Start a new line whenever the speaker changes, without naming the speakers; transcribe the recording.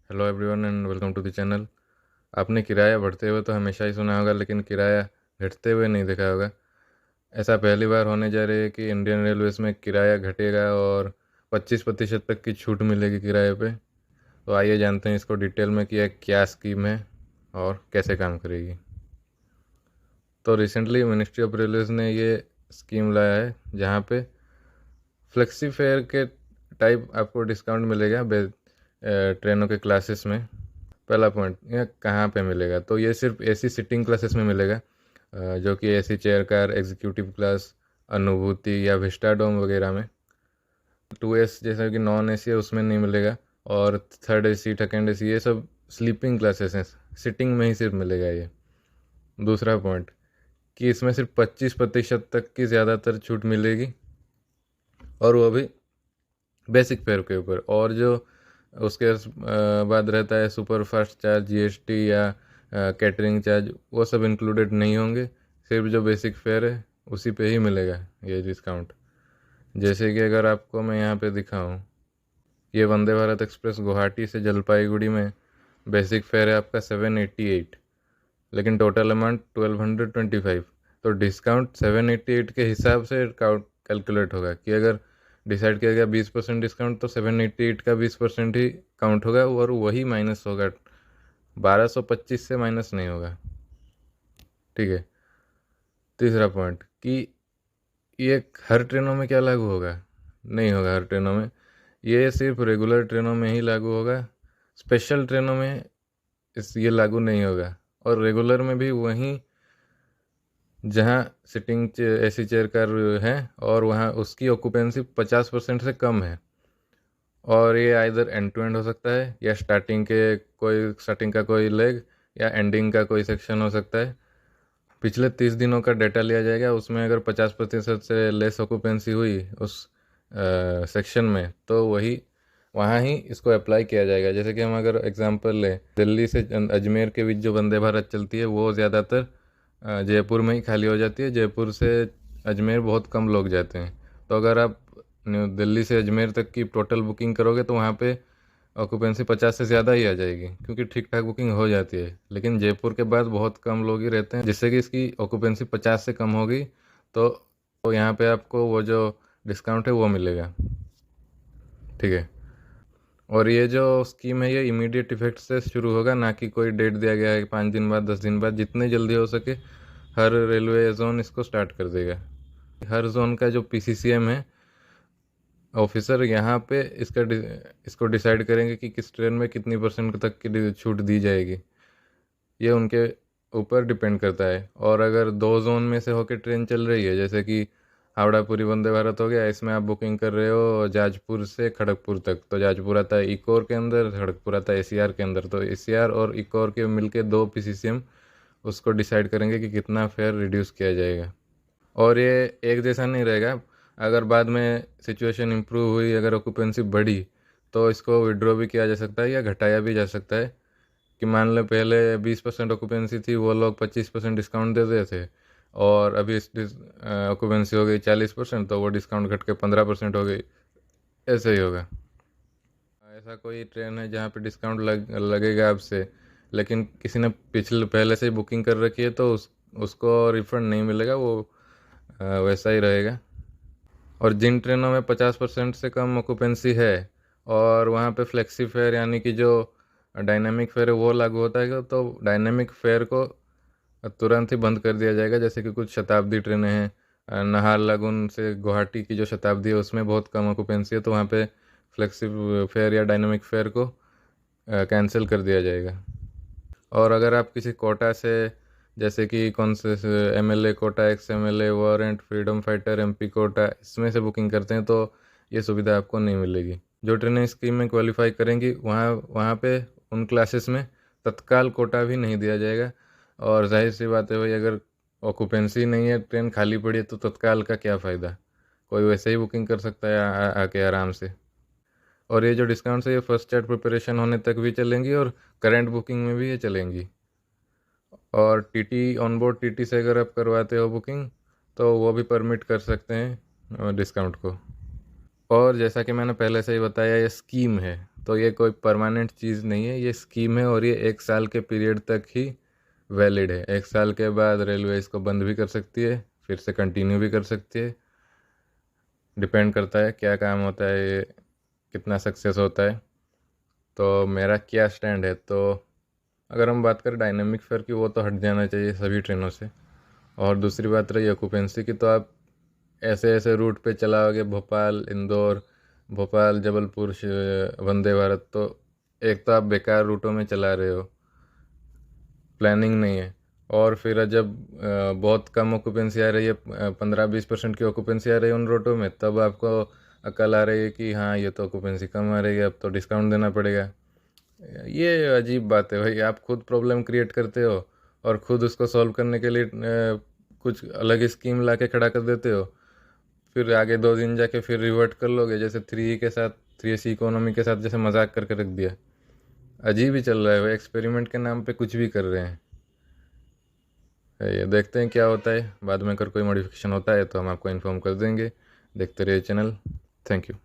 Hello everyone and welcome to the channel. आपने किराया बढ़ते हुए तो हमेशा ही सुना होगा, लेकिन किराया घटते हुए नहीं देखा होगा। ऐसा पहली बार होने जा रही है कि इंडियन रेलवेज़ में किराया घटेगा और 25% तक की छूट मिलेगी किराए पे। तो आइए जानते हैं इसको डिटेल में कि यह क्या स्कीम है और कैसे काम करेगी। तो रिसेंटली मिनिस्ट्री ऑफ रेलवेज़ ने ये स्कीम लाया है जहाँ पे फ्लेक्सी फेयर के टाइप आपको डिस्काउंट मिलेगा ट्रेनों के क्लासेस में। पहला पॉइंट, यह कहाँ पे मिलेगा? तो ये सिर्फ एसी सिटिंग क्लासेस में मिलेगा, जो कि AC chair car, executive class, अनुभूति या विस्टाडोम वगैरह में। 2S जैसा कि नॉन एसी है उसमें नहीं मिलेगा। और थर्ड एसी, सेकेंड एसी, ये सब स्लीपिंग क्लासेस हैं, सिटिंग में ही सिर्फ मिलेगा ये। दूसरा पॉइंट कि इसमें सिर्फ 25% तक की ज़्यादातर छूट मिलेगी, और वो भी बेसिक फेयर के ऊपर। और जो उसके बाद रहता है सुपर फास्ट चार्ज, जीएसटी या कैटरिंग चार्ज, वो सब इंक्लूडेड नहीं होंगे। सिर्फ जो बेसिक फेयर है उसी पे ही मिलेगा ये डिस्काउंट। जैसे कि अगर आपको मैं यहाँ पे दिखाऊँ, ये वंदे भारत एक्सप्रेस गुवाहाटी से जलपाईगुड़ी में बेसिक फेयर है आपका 788, लेकिन टोटल अमाउंट 1225। तो डिस्काउंट 788 के हिसाब से कैलकुलेट होगा कि अगर डिसाइड किया गया 20% डिस्काउंट, तो 788 का 20% ही काउंट होगा और वही माइनस होगा। 1225 से माइनस नहीं होगा। ठीक है। तीसरा पॉइंट कि ये हर ट्रेनों में क्या लागू होगा? नहीं होगा हर ट्रेनों में, ये सिर्फ रेगुलर ट्रेनों में ही लागू होगा। स्पेशल ट्रेनों में ये लागू नहीं होगा। और रेगुलर में भी वहीं जहाँ सिटिंग एसी चेयर कार है और वहाँ उसकी ऑक्यूपेंसी 50% से कम है। और ये आइदर एंड टू एंड हो सकता है या स्टार्टिंग का कोई लेग या एंडिंग का कोई सेक्शन हो सकता है। पिछले 30 दिनों का डाटा लिया जाएगा, उसमें अगर 50% से लेस ऑक्यूपेंसी हुई उस सेक्शन में, तो वहाँ ही इसको अप्लाई किया जाएगा। जैसे कि हम अगर एग्जांपल लें, दिल्ली से अजमेर के बीच जो वंदे भारत चलती है वो ज़्यादातर जयपुर में ही खाली हो जाती है। जयपुर से अजमेर बहुत कम लोग जाते हैं। तो अगर आप न्यू दिल्ली से अजमेर तक की टोटल बुकिंग करोगे तो वहाँ पे ऑक्यूपेंसी 50 से ज़्यादा ही आ जाएगी, क्योंकि ठीक ठाक बुकिंग हो जाती है। लेकिन जयपुर के बाद बहुत कम लोग ही रहते हैं, जिससे कि इसकी ऑक्यूपेंसी 50 से कम होगी। तो यहाँ पे आपको वो जो डिस्काउंट है वो मिलेगा। ठीक है। और ये जो स्कीम है ये इमीडिएट इफेक्ट से शुरू होगा, ना कि कोई डेट दिया गया है 5 दिन बाद, 10 दिन बाद। जितने जल्दी हो सके हर रेलवे जोन इसको स्टार्ट कर देगा। हर जोन का जो पीसीसीएम है ऑफिसर यहाँ पे इसको डिसाइड करेंगे कि किस ट्रेन में कितनी % तक की छूट दी जाएगी। ये उनके ऊपर डिपेंड करता है। और अगर 2 जोन में से होकर ट्रेन चल रही है, जैसे कि हावड़ा पुरी वंदे भारत हो गया, इसमें आप बुकिंग कर रहे हो जाजपुर से खड़गपुर तक, तो जाजपुर आता है इकोर के अंदर, खड़गपुर आता है एसीआर के अंदर। तो एसीआर और इकोर के मिलके 2 पीसीसीएम उसको डिसाइड करेंगे कि कितना फेयर रिड्यूस किया जाएगा। और ये एक जैसा नहीं रहेगा। अगर बाद में सिचुएशन इम्प्रूव हुई, अगर ऑक्यूपेंसी बढ़ी, तो इसको विड्रॉ भी किया जा सकता है या घटाया भी जा सकता है। कि मान लो पहले 20% ऑक्यूपेंसी थी, वो लोग 25% डिस्काउंट दे रहे थे, और अभी ऑक्यूपेंसी हो गई 40%, तो वो डिस्काउंट घट के 15% हो गई। ऐसे ही होगा। ऐसा कोई ट्रेन है जहाँ पे डिस्काउंट लगेगा आपसे, लेकिन किसी ने पहले से ही बुकिंग कर रखी है, तो उसको रिफंड नहीं मिलेगा, वो वैसा ही रहेगा। और जिन ट्रेनों में 50% से कम ऑक्यूपेंसी है और वहाँ पे फ्लेक्सी फेयर यानी कि जो डायनामिक फेयर है वो लागू होता है, तो डायनामिक फेयर को तुरंत ही बंद कर दिया जाएगा। जैसे कि कुछ शताब्दी ट्रेनें हैं, नाहरलगुन से गुवाहाटी की जो शताब्दी है उसमें बहुत कम ऑक्यूपेंसी है, तो वहाँ पे फ्लेक्सी फेयर या डायनामिक फेयर को कैंसिल कर दिया जाएगा। और अगर आप किसी कोटा से, जैसे कि कौन से MLA quota, ex MLA, warrant, freedom fighter, MP quota, इसमें से बुकिंग करते हैं, तो ये सुविधा आपको नहीं मिलेगी। जो ट्रेनें स्कीम में क्वालिफाई करेंगी वहाँ वहाँ पे उन क्लासेस में तत्काल कोटा भी नहीं दिया जाएगा। और जाहिर सी बात है भाई, अगर ऑक्यूपेंसी नहीं है, ट्रेन खाली पड़ी है, तो तत्काल का क्या फ़ायदा? कोई वैसे ही बुकिंग कर सकता है आके आराम से। और ये जो डिस्काउंट्स है ये फर्स्ट चार्ट प्रिपरेशन होने तक भी चलेंगी और करंट बुकिंग में भी ये चलेंगी। और टीटी ऑन बोर्ड टीटी से अगर आप करवाते हो बुकिंग, तो वो भी परमिट कर सकते हैं डिस्काउंट को। और जैसा कि मैंने पहले से ही बताया, ये स्कीम है, तो ये कोई परमानेंट चीज़ नहीं है, ये स्कीम है और ये 1 साल के पीरियड तक ही वैलिड है। 1 साल के बाद रेलवे इसको बंद भी कर सकती है, फिर से कंटिन्यू भी कर सकती है, डिपेंड करता है क्या काम होता है, ये कितना सक्सेस होता है। तो मेरा क्या स्टैंड है, तो अगर हम बात करें डायनेमिक फेयर की, वो तो हट जाना चाहिए सभी ट्रेनों से। और दूसरी बात रही ऑक्यूपेंसी की, तो आप ऐसे ऐसे रूट पे चलाओगे, भोपाल इंदौर, भोपाल जबलपुर वंदे भारत, तो एक तो आप बेकार रूटों में चला रहे हो, प्लानिंग नहीं है। और फिर जब बहुत कम ऑक्यूपेंसी आ रही है, 15-20% की ऑक्यूपेंसी आ रही है उन रूटों में, तब आपको अकल आ रही है कि हाँ ये तो ऑक्यूपेंसी कम आ रही है, अब तो डिस्काउंट देना पड़ेगा। ये अजीब बात है भाई, आप खुद प्रॉब्लम क्रिएट करते हो और खुद उसको सॉल्व करने के लिए कुछ अलग स्कीम ला के खड़ा कर देते हो, फिर आगे 2 दिन जाके फिर रिवर्ट कर लोगे, जैसे 3 के साथ 3C इकोनॉमी के साथ जैसे मजाक करके रख दिया। अजीब ही चल रहा है भाई, एक्सपेरिमेंट के नाम पे कुछ भी कर रहे हैं। ये देखते हैं क्या होता है, बाद में अगर कोई मॉडिफिकेशन होता है तो हम आपको इन्फॉर्म कर देंगे। देखते रहिए चैनल। Thank you.